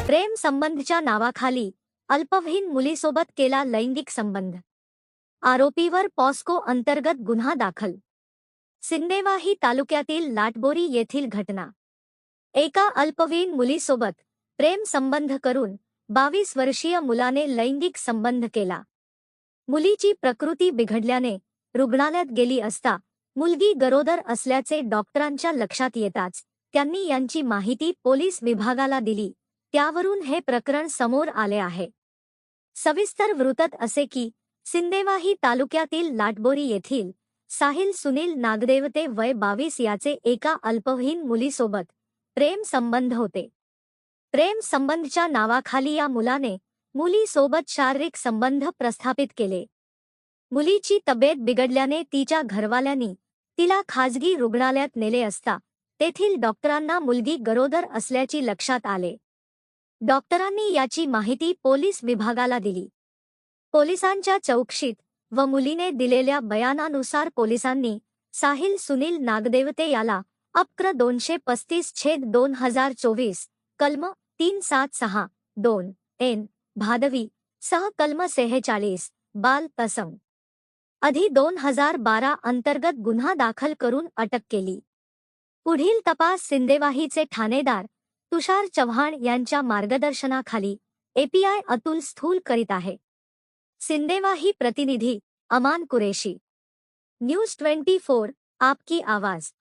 प्रेम संबंधच्या नावाखाली अल्पवयीन मुलीसोबत केला लैंगिक संबंध, आरोपीवर पॉस्को अंतर्गत गुन्हा दाखल. सिंदेवाही तालुक्यातील लाटबोरी येथील घटना. एका अल्पवयीन मुलीसोबत प्रेम संबंध करून 22 वर्षीय मुलाने लैंगिक संबंध केला. मुलीची प्रकृती बिघडल्याने रुग्णालयात गेली असता मुलगी गरोदर असल्याचे डॉक्टरांच्या लक्षात येताच त्यांनी यांची माहिती पोलीस विभागाला दिली. त्यावरून हे प्रकरण समोर आले आहे. सविस्तर वृत्त असे की सिंदेवाही तालुक्यातील लाटबोरी येथील साहिल सुनील नागदेवते वय 22 याचे एका अल्पवयीन मुलीसोबत प्रेम संबंध होते. प्रेम संबंधच्या नावाखाली या मुलाने मुलीसोबत शारीरिक संबंध प्रस्थापित केले. मुलीची तब्येत बिघडल्याने तिच्या घरवाल्यांनी तिला खाजगी रुग्णालयात नेले असता तेथील डॉक्टरांना मुलगी गरोदर असल्याची लक्षात आले. डॉक्टरांनी याची माहिती पोलीस विभागाला दिली. पोलिसांच्या चौकशीत व मुलीने दिलेल्या बयानानुसार पोलिसांनी साहिल सुनील नागदेवते याला अपक्र 235/2024 कलम 376(2) एन भादवी सह कलम 46 बाल तसंग अधि 2012 अंतर्गत गुन्हा दाखल करून अटक केली. पुढील तपास सिंदेवाहीचे ठाणेदार तुषार चव्हाण यांच्या मार्गदर्शनाखाली एपीआय अतुल स्थूल करीत आहे. सिंदेवाही प्रतिनिधी अमान कुरेशी, न्यूज 24 आपकी आवाज.